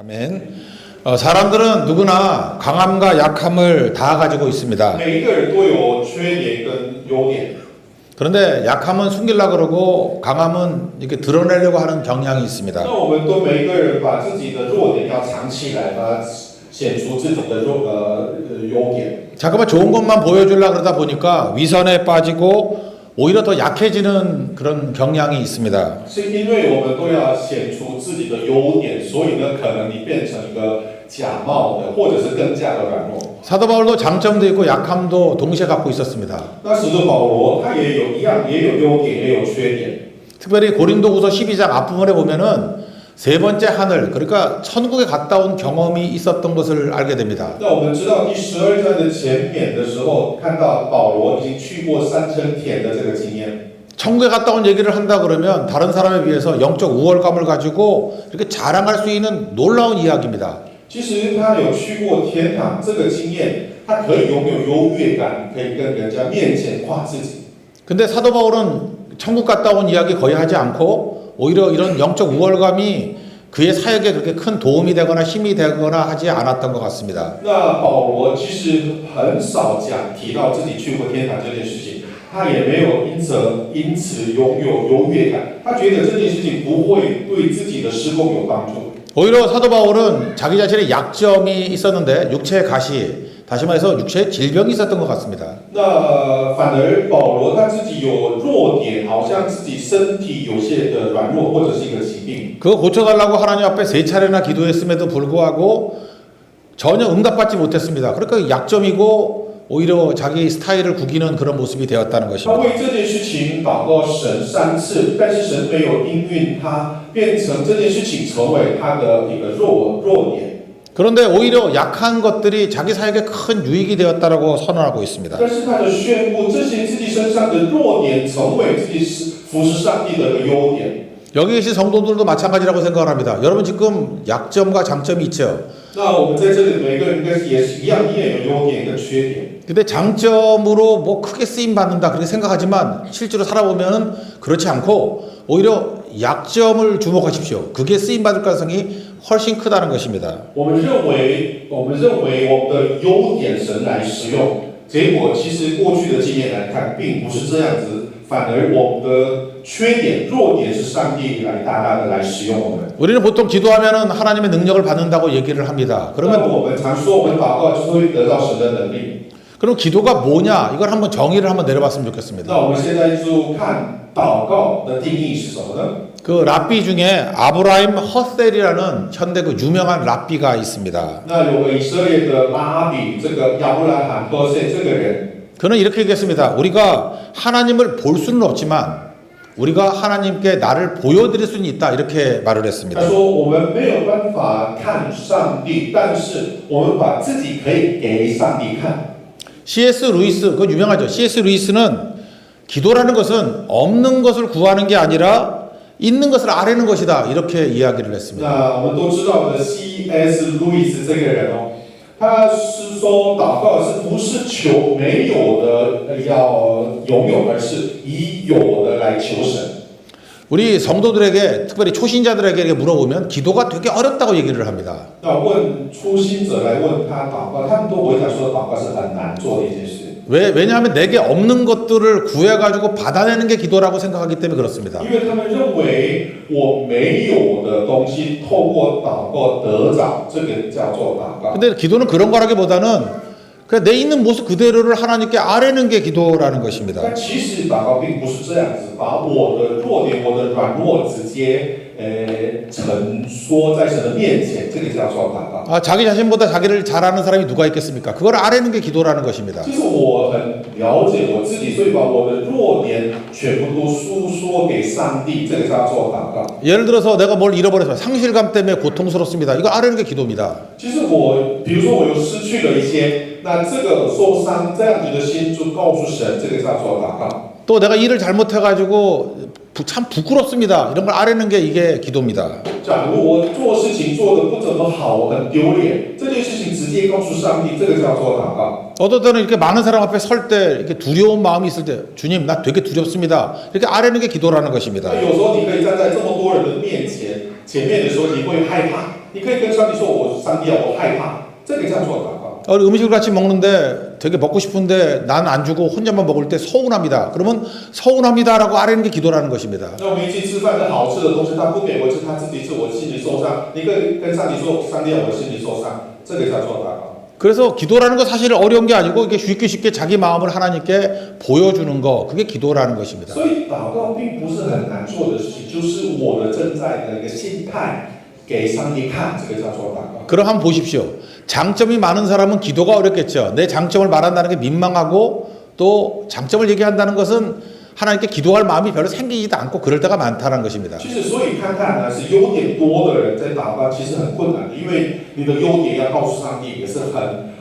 아멘. 사람들은 누구나 강함과 약함을 다 가지고 있습니다. 每一个人都有缺点跟优点， 그런데 약함은 숨기려고 그러고 강함은 이렇게 드러내려고 하는 경향이 있습니다. 那我们都每一个人把自己的弱点要藏起来，把它显出自己的优点。 잠깐만 좋은 것만 보여주려고 그러다 보니까 위선에 빠지고 오히려 더 약해지는 그런 경향이 있습니다. 是因为我们都要显出自己的优点，所以呢，可能你变成一个假冒的，或者是更加的软弱。 사도 바울도 장점도 있고 약함도 동시에 갖고 있었습니다. 那使徒保罗他也有一样，也有优点，也有缺点。 특별히 고린도후서 12장 앞부분에 보면은 세 번째 하늘, 그러니까 천국에 갔다 온 경험이 있었던 것을 알게 됩니다. 那我们知道第12章的前面的时候，看到保罗已经去过三层田的这个经验。 천국에 갔다 온 얘기를 한다 그러면 다른 사람에 비해서 영적 우월감을 가지고 이렇게 자랑할 수 있는 놀라운 이야기입니다. 其实他有去过天堂这个经验，他可以拥有优越感，可以跟人家面前夸自己。 근데 사도 바울은 천국 갔다 온 이야기 거의 하지 않고 오히려 이런 영적 우월감이 그의 사역에 그렇게 큰 도움이 되거나 힘이 되거나 하지 않았던 것 같습니다. 那保罗其实很少提到自己去过天堂这件事情，他也没有因此拥有优越感，他觉得这件事情不会对自己的施工有帮助。 오히려 사도 바울은 자기 자신의 약점이 있었는데 육체의 가시, 다시 말해서 육체의 질병이 있었던 것 같습니다. 那反而保罗他自己有弱点，好像自己身体有些的软弱或者是一个疾病。 그거 고쳐달라고 하나님 앞에 3차례나 기도했음에도 불구하고 전혀 응답받지 못했습니다. 그러니까 약점이고 오히려 자기 스타일을 구기는 그런 모습이 되었다는 他 것입니다. 为这件事情祷告神3次，但是神没有应允他，变成这件事情成为他的一个弱点。 그런데 오히려 약한 것들이 자기 사역에 큰 유익이 되었다라고 선언하고 있습니다. 但是他的宣布，这些自己身上的弱点成为自己服侍上帝的一个优点。 여기 계신 성도들도 마찬가지라고 생각을 합니다. 여러분 지금 약점과 장점이 있죠. 那我们在这里每个人应该也是一样，你也有优点跟缺点。 근데 장점으로 뭐 크게 쓰임 받는다 그렇게 생각하지만 실제로 살아보면은 그렇지 않고 오히려 약점을 주목하십시오. 그게 쓰임 받을 가능성이 훨씬 크다는 것입니다. 我们认为我们的优点神来使用，结果其实过去的经验来看，并不是这样子，反而我们的缺点、弱点是上帝来大大的来使用我们。 우리는 보통 기도하면은 하나님의 능력을 받는다고 얘기를 합니다. 那 그러면 我们常说，我们祷告就会得到神的能力。 그럼 기도가 뭐냐? 이걸 한번 정의를 한번 내려봤으면 那 좋겠습니다. 我们现在就看祷告的定义是什么呢？ 그 랍비 중에 아브라임 허셀이라는 현대 그 유명한 랍비가 있습니다. 那有个以色列的拉比，这个亚伯拉罕赫塞这个人， 그는 이렇게 얘기했습니다. 우리가 하나님을 볼 수는 없지만 우리가 하나님께 나를 보여드릴 수는 있다. 이렇게 말을 他 했습니다. 说我们没有办法看上帝，但是我们把自己可以给上帝看。 C.S. 루이스, 그거 유명하죠. C.S. 루이스는 기도라는 것은 없는 것을 구하는 게 아니라 있는 것을 아뢰는 것이다. 이렇게 이야기를 했습니다. 那我们都知道的 C.S. 路易斯这个人哦，他是说祷告是不是求没有的要拥有，而是以有的来求神。 우리 성도들에게 특별히 초신자들에게 이렇게 물어보면 기도가 되게 어렵다고 얘기를 합니다. 那问初心者来问他祷告，他们都回答说祷告是很难做的一件事。 왜냐하면 내게 없는 것들을 구해가지고 받아내는 게 기도라고 생각하기 때문에 그렇습니다. 因为他们认为我没有的东西透过祷告得着，这个叫做祷告。 근데 기도는 그런 거라기보다는 그냥 내 있는 모습 그대로를 하나님께 아뢰는 게 기도라는 것입니다. 但其实祷告并不是这样子，把我的弱点、我的软弱直接陈说在神的面前，这个叫做祷告。 아, 자기 자신보다 자기를 잘 아는 사람이 누가 있겠습니까? 그걸 아뢰는 게 기도라는 것입니다. 其实我很了解我自己，所以把我的弱点全部都诉说给上帝，这个叫做祷告。 예를 들어서 내가 뭘 잃어버려서 상실감 때문에 고통스럽습니다. 이거 아뢰는 게 기도입니다. 其实比如说我有失去了一些，那这个受伤这样子的心，就告诉神，这个叫做祷告。 또 내가 일을 잘못해가지고 참 부끄럽습니다. 이런 걸 아뢰는 게 이게 기도입니다. 假如我做事情做得不怎么好，我很丢脸，这件事情直接告诉上帝，这个叫做祷告。 어떨 때는 이렇게 많은 사람 앞에 설 때 이렇게 두려운 마음이 있을 때 주님 나 되게 두렵습니다. 이렇게 아뢰는 게 기도라는 것입니다. 那有时候你可以站在这么多人的面前的时候，你会害怕，你可以跟上帝说：“我上帝啊，我害怕。”这个叫做祷告。 음식을 같이 먹는데 되게 먹고 싶은데 난 안 주고 혼자만 먹을 때 서운합니다. 그러면 서운합니다라고 아뢰는 게 기도라는 것입니다. 那我们一起吃饭的好吃的东西，他不给我吃，他自己吃，我心里受伤。你可以跟上帝说：“上帝啊，我心里受伤。”这个叫做祷告。 그래서 기도라는 거 사실 어려운 게 아니고 이게 쉽게 자기 마음을 하나님께 보여주는 거 그게 기도라는 것입니다. 所以祷告并不是很难做的事情，就是我的正在的一个心态给上帝看，这个叫做祷告。 그럼 한번 보십시오. 장점이 많은 사람은 기도가 어렵겠죠. 내 장점을 말한다는 게 민망하고 또 장점을 얘기한다는 것은 하나님께 기도할 마음이 별로 생기지도 않고 그럴 때가 많다는 것입니다. 其实，所以看看呢，是优点多的人在祷告，其实很困难的，因为你的优点要告诉上帝，也是很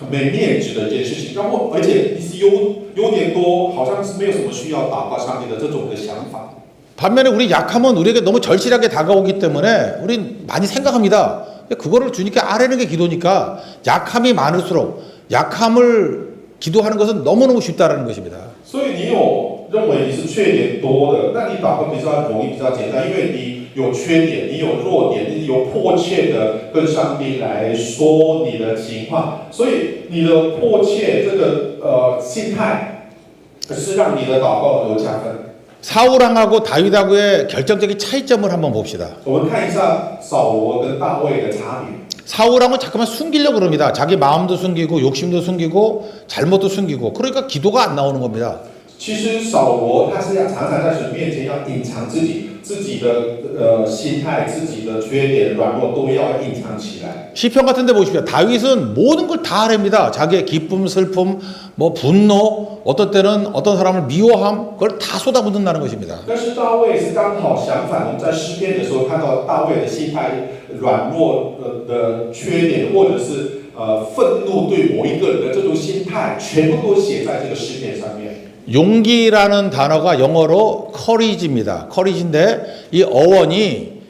没面子的一件事情。然后，而且你是优点多，好像是没有什么需要祷告上帝的这种的想法。 반면에 우리 약함은 우리에게 너무 절실하게 다가오기 때문에 우린 많이 생각합니다. 그거를 주님께 아뢰는 게 기도니까 약함이 많을수록 약함을 기도하는 것은 너무너무 쉽다라는 것입니다. 所以你有认为你是缺点多的，那你祷告比较容易、比较简单，因为你有缺点，你有弱点，你有迫切的跟上帝来说你的情况，所以你的迫切这个心态是让你的祷告有加分。 사울왕하고 다윗하고의 결정적인 차이점을 한번 봅시다. 我们看一下扫罗跟大卫的差别。 사울왕은 자꾸만 숨기려고 그럽니다. 자기 마음도 숨기고 욕심도 숨기고 잘못도 숨기고 그러니까 기도가 안 나오는 겁니다. 其实扫罗他是要常常在神面前要隐藏自己的心态、自己的缺点、软弱都要隐藏起来。 시편 같은 데 보십시오. 다윗은 모든 걸 다 아랍니다. 자기의 기쁨, 슬픔, 뭐 분노, 어떤 때는 어떤 사람을 미워함 그걸 다 쏟아붓는다는 것입니다. 但是大卫是刚好相反，我们在诗篇的时候看到大卫的心态软弱的缺点，或者是愤怒对某一个人的这种心态，全部都写在这个诗篇上面。 용기라는 단어가 영어로 courage입니다. courage인데 이 어원이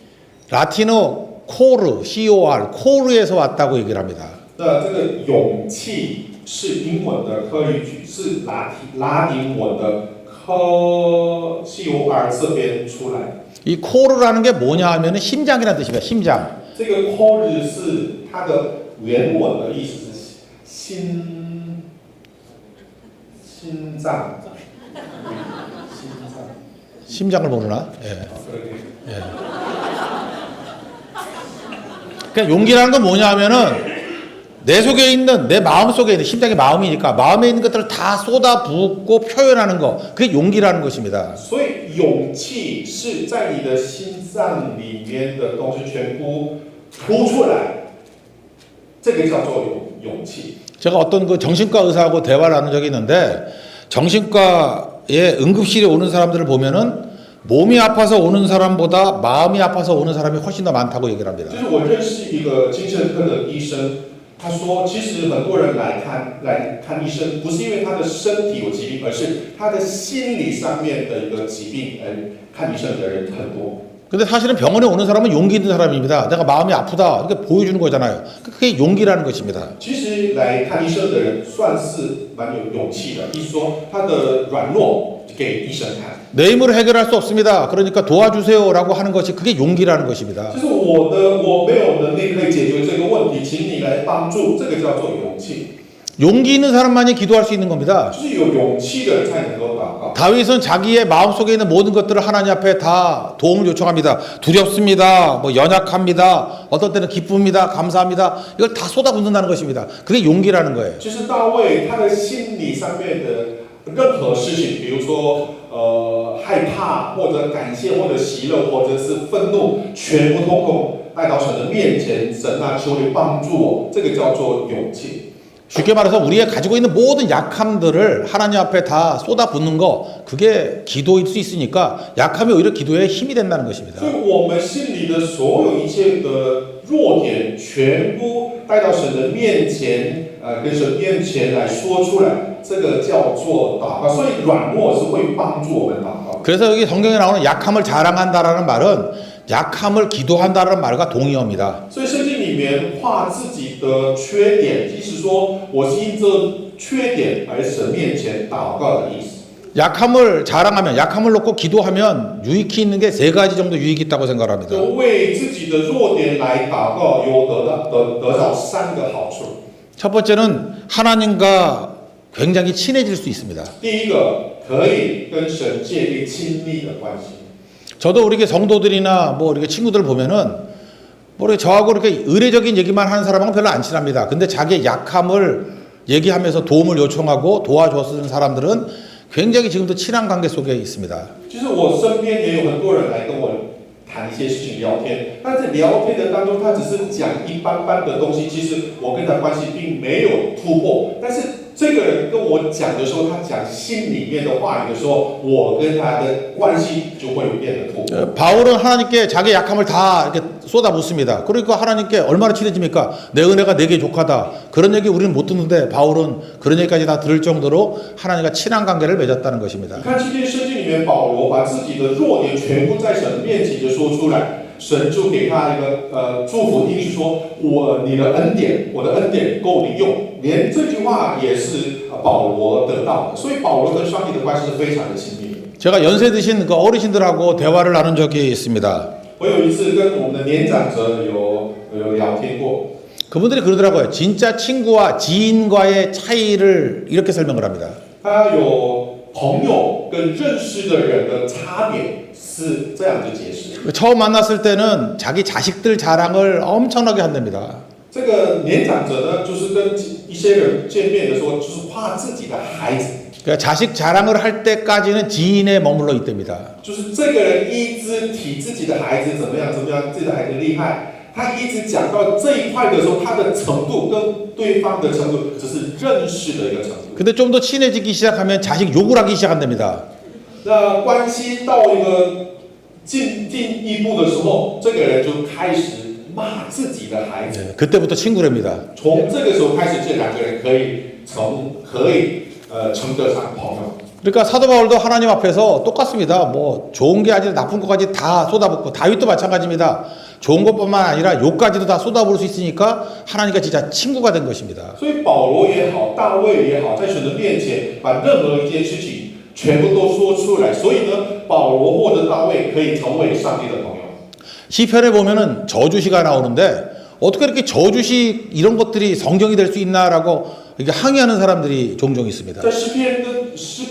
라틴어 core, C-O-R, core에서 왔다고 얘기를 합니다. 那这个勇气是英文的 courage， 是拉丁文的 C-O-R 这边出来。 이 core라는 게 뭐냐 하면은 심장이라는 뜻입니다. 심장. 这个 core 是它的原文的意思是心脏。 심장을 모르나? 예. 예. 그러니까 용기라는 건 뭐냐 하면은 내 속에 있는 내 마음 속에 있는 심장이 마음이니까 마음에 있는 것들을 다 쏟아붓고 표현하는 거 그게 용기라는 것입니다. 所以勇气是在你的心脏里面的东西全部吐出来，这个叫做勇气。 제가 어떤 그 정신과 의사하고 대화를 나눈 적이 있는데 정신과에 응급실에 오는 사람들을 보면은 몸이 아파서 오는 사람보다 마음이 아파서 오는 사람이 훨씬 더 많다고 얘기를 합니다. 就是我认识一个精神科的医生，他说，其实很多人来看医生，不是因为他的身体有疾病，而是他的心理上面的一个疾病，看医生的人很多。 근데 사실은 병원에 오는 사람은 용기 있는 사람입니다. 내가 마음이 아프다 이렇게 보여주는 거잖아요. 그게 용기라는 것입니다. 其实来看医生的人算是蛮有勇气的，意思说他的软弱给医生看。 내 힘으로 해결할 수 없습니다. 그러니까 도와주세요라고 하는 것이 그게 용기라는 것입니다. 就是我没有能力可以解决这个问题，请你来帮助，这个叫做勇气。 용기 있는 사람만이 기도할 수 있는 겁니다. 就是有勇气的人才能够祷告。 다윗은 자기의 마음속에 있는 모든 것들을 하나님 앞에 다 도움을 요청합니다. 두렵습니다. 뭐 연약합니다. 어떤 때는 기쁩니다. 감사합니다. 이걸 다 쏟아붓는다는 것입니다. 그게 용기라는 거예요. 其实大卫他的心理上面的任何事情，比如说害怕或者感谢或者喜乐或者是愤怒，全部通通带到神的面前，神啊，求你帮助我，这个叫做勇气。 쉽게 말해서 우리가 가지고 있는 모든 약함들을 하나님 앞에 다 쏟아붓는 거 그게 기도일 수 있으니까 약함이 오히려 기도의 힘이 된다는 것입니다. 所以我们心里的所有一切的弱点，全部带到神的面前，跟神面前来说出来，这个叫做祷告。所以软弱是会帮助我们祷告。 그래서 여기 성경에 나오는 약함을 자랑한다라는 말은 약함을 기도한다라는 말과 동의어입니다. 所以圣经里面画自己的缺点，即是说我是因着缺点而神面前祷告的意思。 약함을 자랑하면 약함을 놓고 기도하면 유익이 있는 게 세 가지 정도 유익이 있다고 생각합니다. 就为自己的弱点来祷告，有得到3个好处。 첫 번째는 하나님과 굉장히 친해질 수 있습니다. 第一个，可以跟神建立亲密的关系。 저도 우리 성도들이나 뭐 이렇게 친구들 보면은 뭐 이렇게 저하고 이렇게 의례적인 얘기만 하는 사람하고 별로 안 친합니다. 근데 자기의 약함을 얘기하면서 도움을 요청하고 도와줬는 사람들은 굉장히 지금도 친한 관계 속에 있습니다. 其实我身边也有很多人来跟我谈一些事情聊天，但是聊天的当中，他只是讲一般般的东西，其实我跟他关系并没有突破。但是这个人跟我讲的时候，他讲心里面的话语的时候，我跟他的关系就会变得突破。 바울은 하나님께 자기 약함을 다 이렇게 쏟아붓습니다. 그러니까 하나님께 얼마나 친해집니까? 내 은혜가 내게 족하다. 그런 얘기 우리는 못 듣는데 바울은 그런 얘기까지 다 들을 정도로 하나님과 친한 관계를 맺었다는 것입니다. 你看今天圣经里面，保罗把自己的弱点全部在神面前就说出来，神就给他一个祝福，应许说：“你的恩典，我的恩典够你用。”连这句话也是保罗得到的，所以保罗跟上帝的关系是非常的亲密的。 제가 연세 드신 그 어르신들하고 대화를 나눈 적이 있습니다. 我有一次跟我们的年长者有聊天过， 그분들이 그러더라고요. 진짜 친구와 지인과의 차이를 이렇게 설명을 합니다. 他有朋友跟认识的人的差别是这样子解释。 처음 만났을 때는 자기 자식들 자랑을 엄청나게 한답니다. 这个年长者呢，就是跟一些人见面的时候，就是夸自己的孩子。 그러니까 자식 자랑을 할 때까지는 지인에 머물러 있답니다. 就是这个人一直提自己的孩子怎么样怎么样，自己的孩子厉害，他一直讲到这一块的时候，他的程度跟对方的程度只是认识的一个程度。 근데 좀 더 친해지기 시작하면 자식 욕을 하기 시작한답니다. 那关系到一个进一步的时候，这个人就开始骂自己的孩子。 네, 그때부터 친구랍니다. 从这个时候开始，这两个人可以称得上朋友。 그러니까 사도 바울도 하나님 앞에서 똑같습니다. 뭐 좋은 게 아니라 나쁜 것까지 다 쏟아붓고 다윗도 마찬가지입니다. 좋은 것뿐만 아니라 욕까지도 다 쏟아부을 수 있으니까 하나님과 진짜 친구가 된 것입니다. 所以保罗也好，大卫也好，在神的面前把任何一件事情全部都说出来。所以呢，保罗或者大卫可以成为上帝的朋友。 시편에 보면은 저주시가 나오는데 어떻게 이렇게 저주시 이런 것들이 성경이 될 수 있나라고 이게 항의하는 사람들이 종종 있습니다. 在诗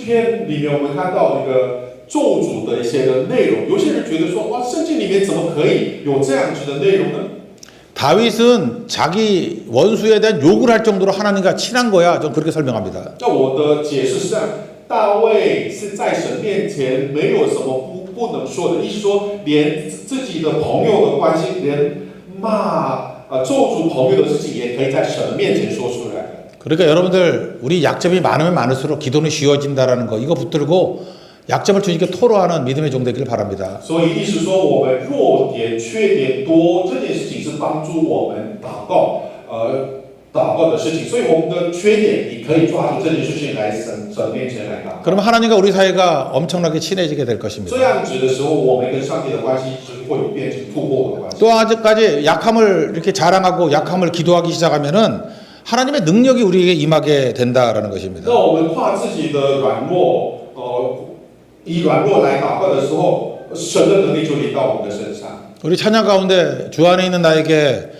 篇里面，我们看到那个咒诅的一些的内容，有些人觉得说，哇，圣经里面怎么可以有这样子的内容呢？ 다윗은 자기 원수에 대한 욕을 할 정도로 하나님과 친한 거야. 전 그렇게 설명합니다. 那我的解释是这样，大卫是在神面前没有什么不能说的，意思说连自己的朋友的关系，连咒诅朋友的事情，也可以在神的面前说出来。 그러니까 여러분들 우리 약점이 많으면 많을수록 기도는 쉬워진다라는 거 이거 붙들고 약점을 주님께 토로하는 믿음의 종 되기를 바랍니다. 所以意思说，我们弱点、缺点多这件事情是帮助我们祷告的事情，所以我们的缺点，你可以抓住这件事情来神面前来祷告。 그러면 하나님과 우리 사이가 엄청나게 친해지게 될 것입니다. 这样子的时候，我们跟上帝的关系是会变成突破的关系。 또 아직까지 약함을 이렇게 자랑하고 약함을 기도하기 시작하면은 하나님의 능력이 우리에게 임하게 된다라는 것입니다. 那我们跨自己的软弱，以软弱来祷告的时候，神的能力就临到我们的身上。 우리 찬양 가운데 주 안에 있는 나에게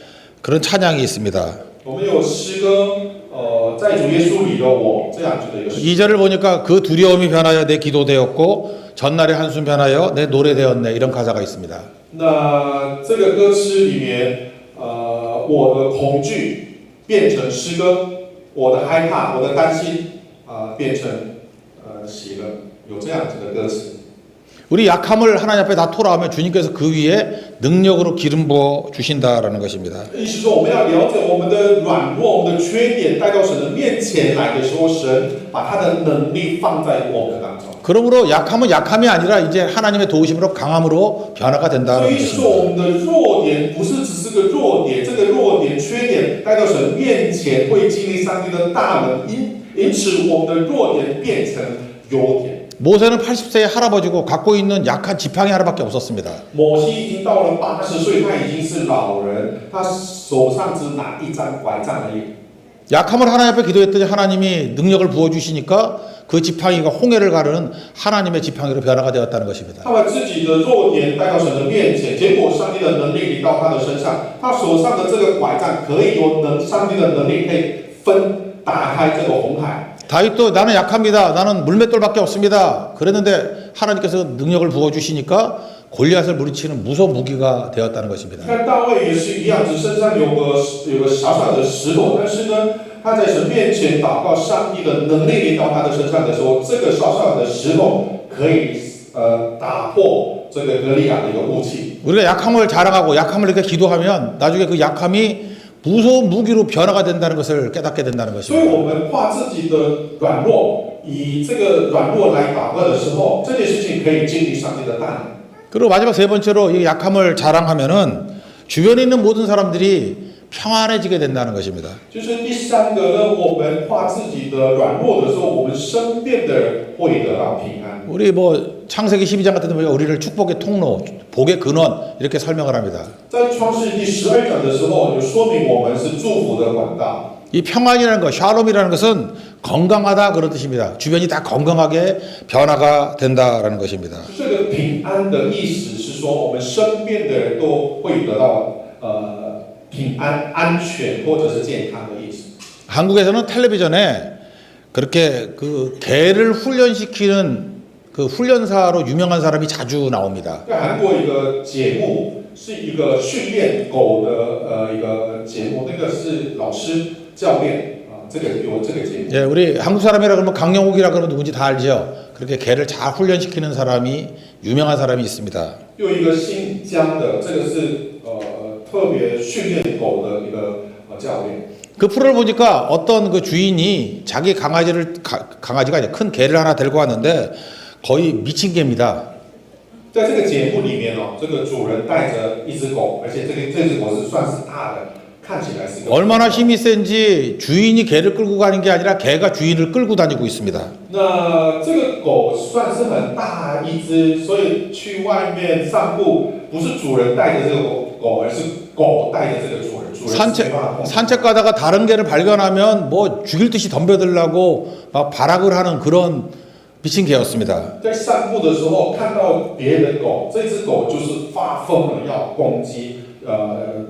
그런 찬양이 있습니다. 我们有诗歌，在主耶稣里的我这样子的一个诗。 2절을 보니까 그 두려움이 변하여 내 기도 되었고 전날의 한숨 변하여 내 노래 되었네 이런 가사가 있습니다. 那这个歌词里面，我的恐惧变成诗歌，我的害怕，我的担心，变成喜乐，有这样子的歌词。 우리 약함을 하나님 앞에 다 토로하면 주님께서 그 위에 능력으로 기름 부어 주신다라는 것입니다. 意思说，我们要了解我们的软弱、我们的缺点带到神的面前来的时候，神把他的能力放在我们当中。 그러므로 약함은 약함이 아니라 이제 하나님의 도우심으로 강함으로 변화가 所 된다는 以意思说，我 것입니다. 们的弱点不是只是个弱点，这个弱点、缺点带到神面前，会经历上帝的大能，因此我们的弱点变成优点。 모세는 80세의 할아버지고 갖고 있는 약한 지팡이 하나밖에 없었습니다. 摩西已经到了80岁，他已经是老人，他手上只拿一张拐杖而已。 약함을 하나님 앞에 기도했더니 하나님이 능력을 부어주시니까 그 지팡이가 홍해를 가르는 하나님의 지팡이로 변화가 되었다는 것입니다. 他把自己的弱点带到神的面前，结果上帝的能力临到他的身上，他手上的这个拐杖可以上帝的能力可以打开这个红海。 다윗도 나는 약합니다. 나는 물맷돌밖에 없습니다. 그랬는데 하나님께서 능력을 부어주시니까 골리앗을 물리치는 무소 무기가 되었다는 것입니다. 看大卫也是一样，只身上有个小小的石头，但是呢，他在神面前祷告，上帝的能力临到他的身上的时候，这个小小的石头可以打破这个歌利亚的一个武器。 우리가 약함을 자랑하고 약함을 이렇게 기도하면 나중에 그 약함이 무소 무기로 변화가 된다는 것을 깨닫게 된다는 所以 것입니다. 我们夸自己的软弱，以这个软弱来祷告的时候，这件事情可以经历上帝的大能。 그리고 마지막 세 번째로 이 약함을 자랑하면은 주변에 있는 모든 사람들이 평안해지게 된다는 것입니다. 就是第三个呢，我们夸自己的软弱的时候，我们身边的人会得到平安。 우리 뭐 창세기 12장 같은 데 보니까 우리를 축복의 통로, 복의 근원 이렇게 설명을 합니다. 在创世第12章的时候，有说明我们是祝福的管道。 이 평안이라는 것, 샬롬이라는 것은 건강하다 그런 뜻입니다. 주변이 다 건강하게 변화가 된다라는 것입니다. 这个平安的意思是说，我们身边的人都会得到平安、安全或者是健康的意思。 한국에서는 텔레비전에 그렇게 그 개를 훈련시키는 그 훈련사로 유명한 사람이 자주 나옵니다. 在韩国一个节目是一个训练狗的一个节目，那个是老师教练这个有这个节目。 예, 우리 한국 사람이라 그러면 강영욱이라 그러면 누군지 다 알죠. 그렇게 개를 잘 훈련시키는 사람이 유명한 사람이 있습니다. 有一个新疆的，这个是特别训练狗的一个教练。 그 프로를 보니까 어떤 그 주인이 자기 강아지가 아니라 큰 개를 하나 데리고 왔는데 거의 미친 개입니다. 在这个节目里面这个主人带着一只狗，而且这只狗是算是大的，看起来是个。 얼마나 힘이 센지 주인이 개를 끌고 가는 게 아니라 개가 주인을 끌고 다니고 있습니다. 那这个狗算是很大一只，所以去外面散步不是主人带着这个狗，而是狗带着这个主人。 산책 가다가 다른 개를 발견하면 뭐 죽일 듯이 덤벼들라고 막 발악을 하는 그런 미친 개였습니다. 在散步的时候看到别的狗，这只狗就是发疯了要攻击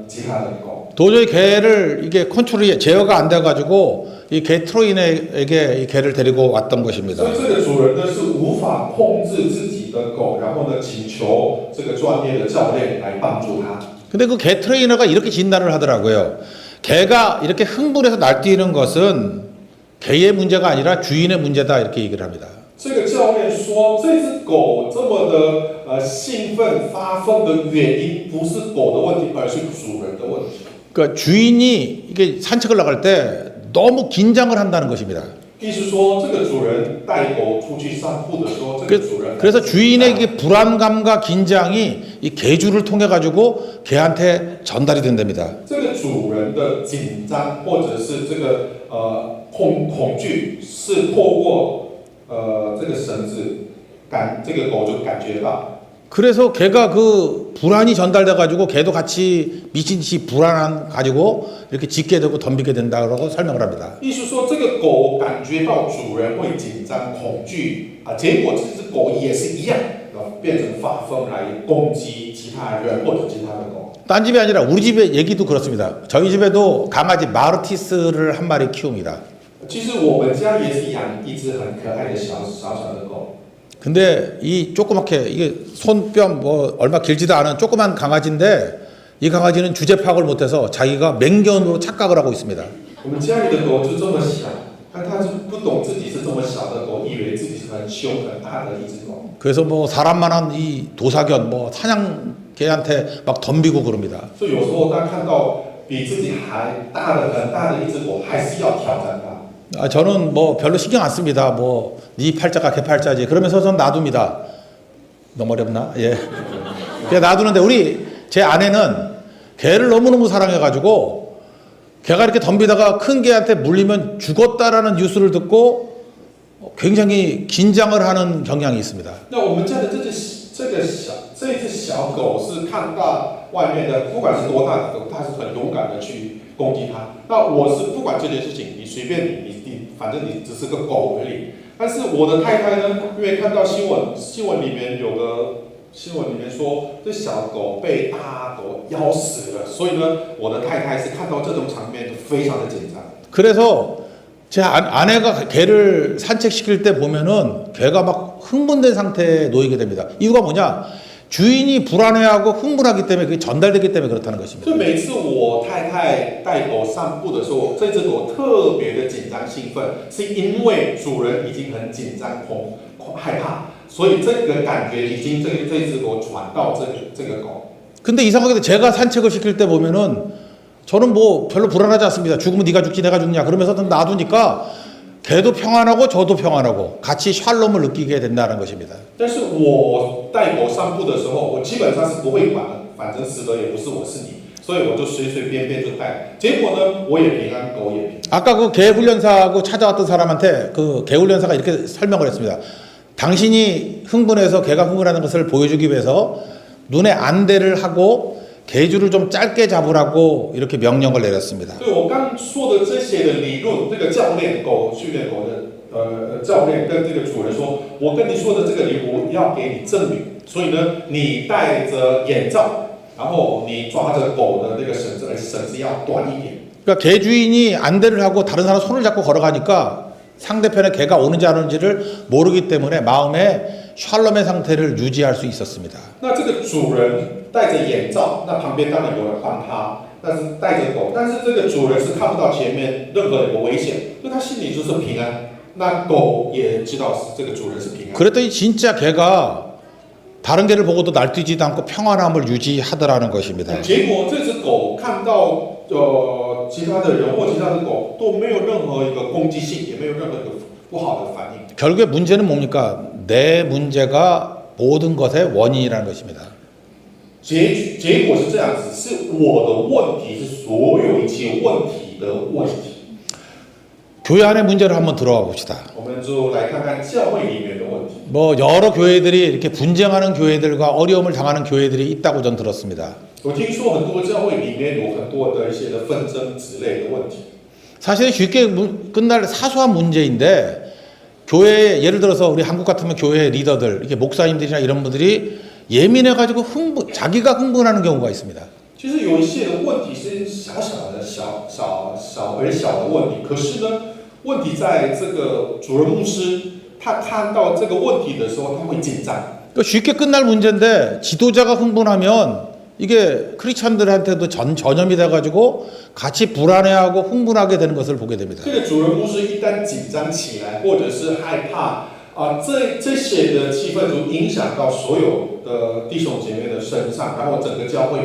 其他的狗。 도저히 개를 이게 컨트롤이 제어가 안 돼가지고 이 개 트레이너에게 이 개를 데리고 왔던 것입니다. 所以这个主人呢是无法控制自己的狗，然后呢请求这个专业的教练来帮助他。 근데 그 개 트레이너가 이렇게 진단을 하더라고요. 개가 이렇게 흥분해서 날뛰는 것은 개의 문제가 아니라 주인의 문제다 이렇게 얘기를 합니다. 这个教练说，这只狗这么的兴奋发疯的原因不是狗的问题，而是主人的问题。 그러니까 주인이 이게 산책을 나갈 때 너무 긴장을 한다는 것입니다. 意思说，这个主人带狗出去散步的时候，这个主人 그래서 주인의 이 불안감과 긴장이 이 개주를 통해 가지고 개한테 전달이 된답니다. 这个主人的紧张或者是这个恐惧是透过这个绳子这个狗就感觉到。 그래서 개가 그 불안이 전달돼 가지고 개도 같이 미친 듯이 불안 가지고 이렇게 짖게 되고 덤비게 된다고 설명을 합니다. 意思说，这个狗感觉到主人会紧张、恐惧结果这只狗也是一样，变成发疯来攻击其他人或者其他的狗。 딴 집이 아니라 우리 집의 얘기도 그렇습니다. 저희 집에도 강아지 마르티스를 한 마리 키웁니다. 其实我们家也是养一只很可爱的小的狗。 근데 이 조그맣게 이게 손뼘 뭐 얼마 길지도 않은 조그만 강아지인데 이 강아지는 주제 파악을 못해서 자기가 맹견으로 착각을 하고 있습니다. 我们家里的狗就这么小，它就不懂自己是这么小的狗，以为自己是很凶很大的一只狗。 그래서 뭐 사람만한 이 도사견 뭐 사냥개한테 막 덤비고 그럽니다. 所以有时候他看到比自己还大的很大的一只狗，还是要挑战它。 저는 뭐 별로 신경 안 씁니다. 뭐 네 팔자가 개 팔자지. 그러면서 전 놔둡니다. 너무 어렵나? 예. 그냥 놔두는데 우리 제 아내는 개를 너무너무 사랑해가지고 개가 이렇게 덤비다가 큰 개한테 물리면 죽었다라는 뉴스를 듣고 굉장히 긴장을 하는 경향이 있습니다. 那我们家的这只小狗是看到外面的，不管是多大的狗，它是很勇敢的去攻击它。那我是不管这件事情，你随便你，反正你只是个狗而已。但是我的太太呢，因为看到新闻里面有个新闻里面说，这小狗被大狗咬死了，所以呢，我的太太是看到这种场面就非常的紧张。 그래서 제 아내가 개를 산책시킬 때 보면은 개가 막 흥분된 상태에 놓이게 됩니다. 이유가 뭐냐? 주인이 불안해하고 흥분하기 때문에 그게 전달되기 때문에 그렇다는 것입니다. 所以每次我太太带狗散步的时候，这只狗特别的紧张兴奋，是因为主人已经很紧张、害怕，所以这个感觉已经这只狗传到这个狗。 근데 이상하게도 제가 산책을 시킬 때 보면은 저는 뭐 별로 불안하지 않습니다. 죽으면 네가 죽지 내가 죽냐 그러면서 놔두니까 개도 평안하고 저도 평안하고 같이 샬롬을 느끼게 된다는 것입니다. 但是我带狗散步的时候，我基本上是不会管的，反正死的也不是我是你，所以我就随随便便就带。结果呢，我也平安，狗也平安。 아까 그 개 훈련사하고 찾아왔던 사람한테 그 개 훈련사가 이렇게 설명을 했습니다. 당신이 흥분해서 개가 흥분하는 것을 보여주기 위해서 눈에 안대를 하고 개줄을 좀 짧게 잡으라고 이렇게 명령을 내렸습니다. 对我刚说的这些的理论，这个教练狗训练狗的教练跟这个主人说，我跟你说的这个理论，我要给你证明。所以呢，你戴着眼罩，然后你抓着狗的那个绳子，而且绳子要短一点。 그러니까 개 주인이 안대를 하고 다른 사람 손을 잡고 걸어가니까 상대편에 개가 오는지 안 오는지를 모르기 때문에 마음에 샬롬의 상태를 유지할 수 있었습니다. 那这个主人戴着眼罩，那旁边当然有人帮他，但是带着狗，但是这个主人是看不到前面任何有危险，所以他心里就是平安。那狗也知道这个主人是平安。 그랬더니 진짜 개가 다른 개를 보고도 날뛰지도 않고 평안함을 유지하더라는 것입니다. 结果这只狗看到其他的人或其他的狗都没有任何一个攻击性，也没有任何一个不好的反应。 결국에 문제는 뭡니까? 내 문제가 모든 것의 원인이라는 것입니다. 结果是这样子，是我的问题，是所有一切问题的问题。 교회 안의 문제를 한번 들어가 봅시다. 我们就来看看教会里面的问题。 뭐 여러 교회들이 이렇게 분쟁하는 교회들과 어려움을 당하는 교회들이 있다고 전 들었습니다. 我听说很多教会里面有很多的一些的纷争之类的问题。 사실은 쉽게 끝날 사소한 문제인데 교회 예를 들어서 우리 한국 같으면 교회 리더들 이렇게 목사님들이나 이런 분들이 예민해 가지고 자기가 흥분하는 경우가 있습니다. 其实有一些的问题是小小的问题，可是呢，问题在这个主任牧师他看到这个问题的时候，他会紧张。 쉽게 끝날 문제인데 지도자가 흥분하면 이게 크리스천들한테도 전염이 돼가지고 같이 불안해하고 흥분하게 되는 것을 보게 됩니다. 这个主任牧师一旦紧张起来，或者是害怕这些的气氛就影响到所有的弟兄姐妹的身上，然后整个教会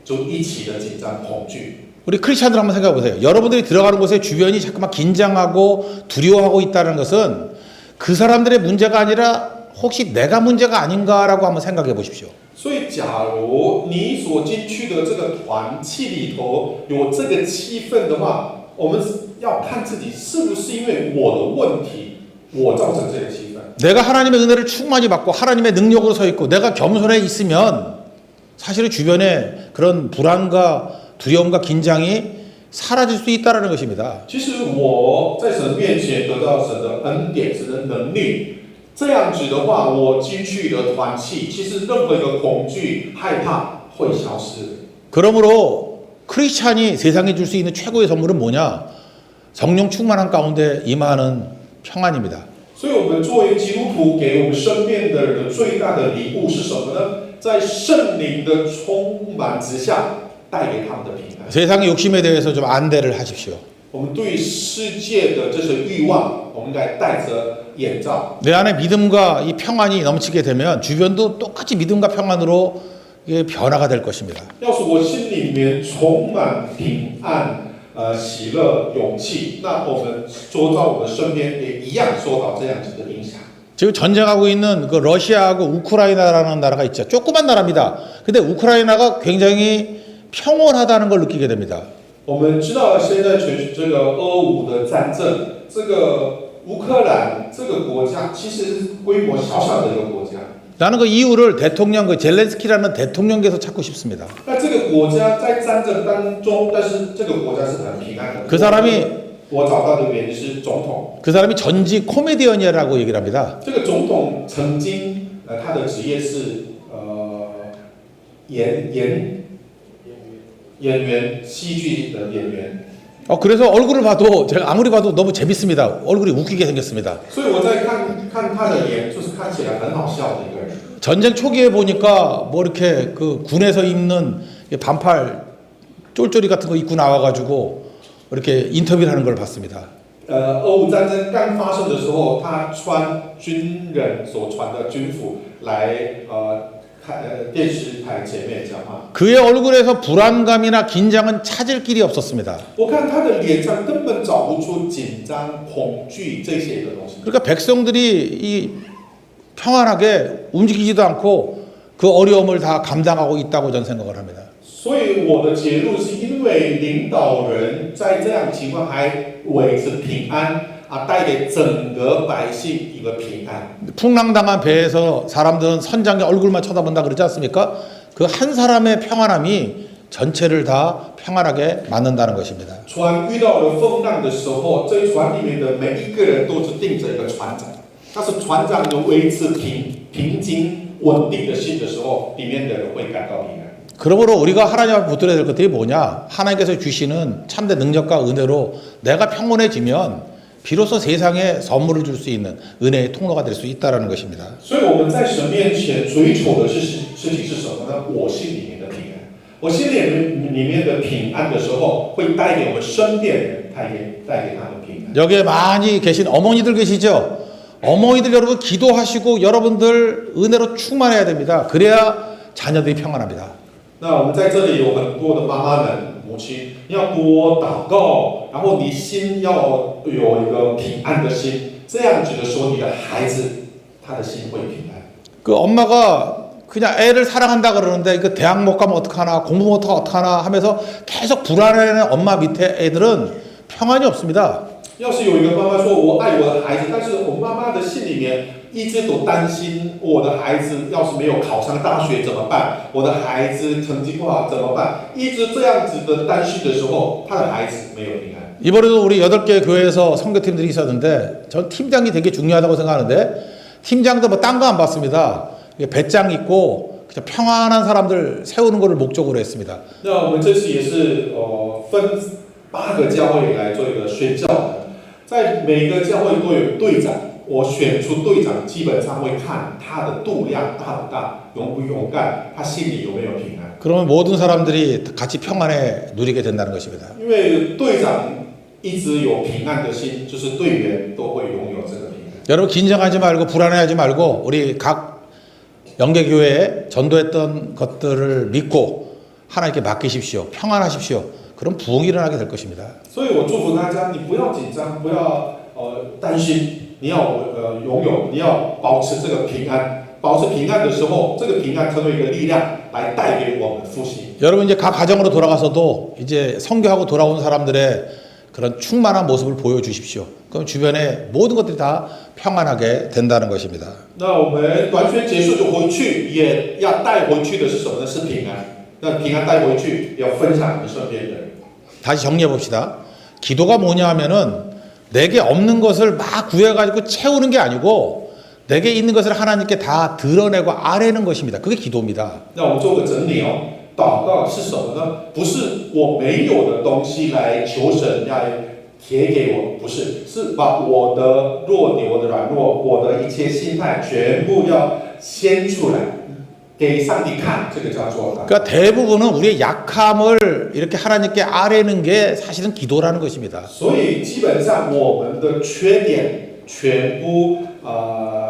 就一起的紧张恐惧。 우리 크리스천들 한번 생각해 보세요. 여러분들이 들어가는 곳에 주변이 자꾸만 긴장하고 두려워하고 있다는 것은 그 사람들의 문제가 아니라 혹시 내가 문제가 아닌가라고 한번 생각해 보십시오. 所以，假如你所进去的这个团契里头有这个气氛的话，我们要看自己是不是因为我的问题，我造成这个气氛。 내가 하나님의 은혜를 충만히 받고 하나님의 능력으로 서 있고 내가 겸손해 있으면 사실은 주변에 그런 불안과 두려움과 긴장이 사라질 수 있다는 것입니다. 其实我在神面前得到神的恩典、神的能力。 这样子的话，我进去的团契，其实任何一个恐惧、害怕会消失。 그러므로 크리스찬이 세상에 줄 수 있는 최고의 선물은 뭐냐? 성령 충만한 가운데 임하는 평안입니다. 所以，我们作为基督徒，给我们身边的人最大的礼物是什么呢？在圣灵的充满之下，带给他们的平安。 세상의 욕심에 대해서 좀 안대를 하십시오. 我们对世界的这些欲望，我们应该戴着眼罩。 내 안에 믿음과 이 평안이 넘치게 되면 주변도 똑같이 믿음과 평안으로 변화가 될 것입니다. 要是我心里面充满平安、喜乐、勇气，那我们周遭我们身边也一样受到这样子的影响。 지금 전쟁하고 있는 그 러시아하고 우크라이나라는 나라가 있죠. 조그만 나라입니다. 근데 우크라이나가 굉장히 평온하다는 걸 느끼게 됩니다. 我们知道现在这个俄乌的战争，这个乌克兰这个国家其实是规模小小的一个国家。 나는 그 이유를 대통령 그 젤렌스키라는 대통령께서 찾고 싶습니다. 那这个国家在战争当中，但是这个国家是很平安的。 그 사람이 我找到的原因是总统。 그 사람이 전직 코미디언이라고 얘기를 합니다. 这个总统曾经他的职业是演员，戏剧的演员。 그래서 얼굴을 봐도 제가 아무리 봐도 너무 재밌습니다. 얼굴이 웃기게 생겼습니다. 所以我在看他的脸，就是看起来很好笑的一个人。 전쟁 초기에 보니까 뭐 이렇게 그 군에서 입는 반팔 쫄쫄이 같은 거 입고 나와가지고 이렇게 인터뷰를 하는 걸 봤습니다. 俄乌战争刚发生的时候，他穿军人所穿的军服来电视台前面讲话。 그의 얼굴에서 불안감이나 긴장은 찾을 길이 없었습니다. 我看他的脸上根本找不出紧张、恐惧这些的东西。 그러니까 백성들이 이 평안하게 움직이지도 않고 그 어려움을 다 감당하고 있다고 저는 생각을 합니다. 所以我的结论是因为领导人在这样的情况还维持平安带给整个百姓一个平安。 풍랑당한 배에서 사람들은 선장의 얼굴만 쳐다본다 그러지 않습니까? 그 한 사람의 평안함이 전체를 다 평안하게 만든다는 것입니다. 船遇到了风浪的时候，这船里面的每一个人都是盯着一个船长，但是船长能维持平静稳定的心的时候，里面的人会感到平安。 그러므로 우리가 하나님 앞에 붙들어야 될 것들이 뭐냐? 하나님께서 주시는 참된 능력과 은혜로 내가 평온해지면 비로소 세상에 선물을 줄 수 있는 은혜의 통로가 될 수 있다는 것입니다. 所以我们在神面前追求的事情是什么呢？我心里面的平安。我心里面的平安的时候，会带给我们身边人，带给他们平安。 여기에 많이 계신 어머니들 계시죠? 어머니들 여러분 기도하시고 여러분들 은혜로 충만해야 됩니다. 그래야 자녀들이 평안합니다. 那我们在这里有很多的妈妈们、母亲，你要多祷告，然后你心要有一个平安的心，这样子的时候，你的孩子他的心会平安。 그 엄마가 그냥 애를 사랑한다 그러는데 그 대학 못 가면 어떡하나 공부 못 하면 어떡하나 하면서 계속 불안해하는 엄마 밑에 애들은 평안이 없습니다. 要是有一个妈妈说我爱我的孩子，但是我妈妈的心里面一直都担心我的孩子要是没有考上大学怎么办？我的孩子成绩不好怎么办？一直这样子的担心的时候，他的孩子没有平安。 이번에도 우리 8개 교회에서 선교팀들이 있었는데 전 팀장이 되게 중요하다고 생각하는데 팀장도 뭐 딴 거 안 봤습니다. 배짱 있고 그냥 평안한 사람들 세우는 것을 목적으로 했습니다. 那我们这次也是分8个教会来做一个宣教的，在每个教会都有队长，我选出队长基本上会看他的度量大不大，勇不勇敢，他心里有没有平安。 그러면 모든 사람들이 같이 평안에 누리게 된다는 것입니다. 因为队长一直有平安的心，就是队员都会拥有这个平安。 여러분 긴장하지 말고 불안해하지 말고 우리 각 영계교회에 전도했던 것들을 믿고 하나님께 맡기십시오. 평안하십시오. 그럼 부흥이 일어나게 될 것입니다. 所以我祝福大家，你不要紧张，不要担心，你要拥有，你要保持这个平安。保持平安的时候，这个平安成为一个力量，来带给我们复兴。 여러분 이제 각 가정으로 돌아가서도 이제 선교하고 돌아온 사람들의 그런 충만한 모습을 보여주십시오. 그럼 주변에 모든 것들이 다 평안하게 된다는 것입니다. 那我们完全结束就回去，也要带回去的是什么呢？是平安。那平安带回去，要分享给身边的人。 다시 정리해 봅시다. 기도가 뭐냐 하면은 내게 없는 것을 막 구해가지고 채우는 게 아니고 내게 있는 것을 하나님께 다 드러내고 아뢰는 것입니다. 그게 기도입니다. 那我们做个整理哦。祷告是什么呢？不是我没有的东西来求神来贴给我，不是，是把我的弱点、我的软弱、我的一切心态全部要掀出来，给上帝看，这个叫做祷告。 그러니까 대부분은 우리의 약함을 이렇게 하나님께 아뢰는 게 사실은 기도라는 것입니다. 所以基本上我们的缺点全部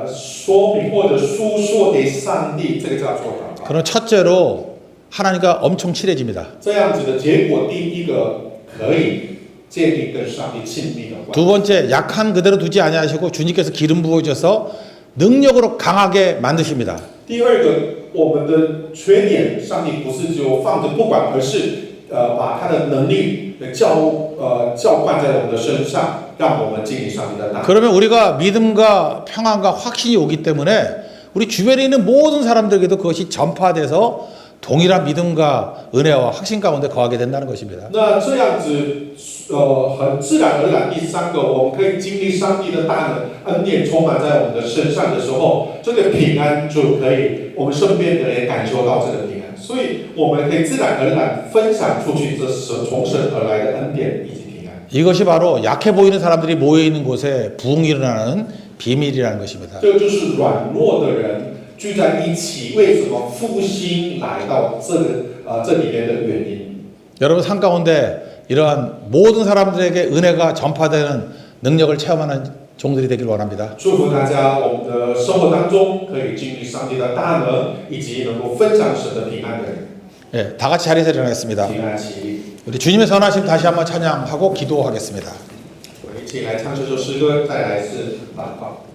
说明或者诉说给上帝，这个叫做祷告。 그럼 첫째로 하나님과 엄청 친해집니다. 这样子的结果，第一个可以建立跟上帝亲密的关系。 두 번째 약한 그대로 두지 아니하시고 주님께서 기름 부어주셔서 능력으로 강하게 만드십니다. 第二个，我们的缺点，上帝不是就放着不管，而是把他的能力浇灌在我们的身上，让我们经历上帝的大。 그러면 우리가 믿음과 평안과 확신이 오기 때문에 우리 주변에 있는 모든 사람들에게도 그것이 전파돼서 동일한 믿음과 은혜와 확신 가운데 거하게 된다는 것입니다. 那这样子，很自然而然，第三个，我们可以经历上帝的大能恩典充满在我们的身上的时候，这个平安就可以，我们身边的人也感受到这个平安，所以我们可以自然而然分享出去这从神而来的恩典以及平安。 이것이 바로 약해 보이는 사람들이 모여 있는 곳에 부흥이 일어나는 비밀이라는 것입니다. 这就是软弱的人聚在一起，为什么复兴来到这里面的原因。 여러분 삶 가운데 이러한 모든 사람들에게 은혜가 전파되는 능력을 체험하는 종들이 되길 원합니다. 祝福大家，我们的生活当中可以经历上帝的大能，以及能够分享神的平安的人。 예, 다 같이 자리에서 일어나겠습니다. 平安起立， 우리 주님의 선하심 다시 한번 찬양하고 기도하겠습니다. 我们一起来唱这首诗歌，再来是祷告。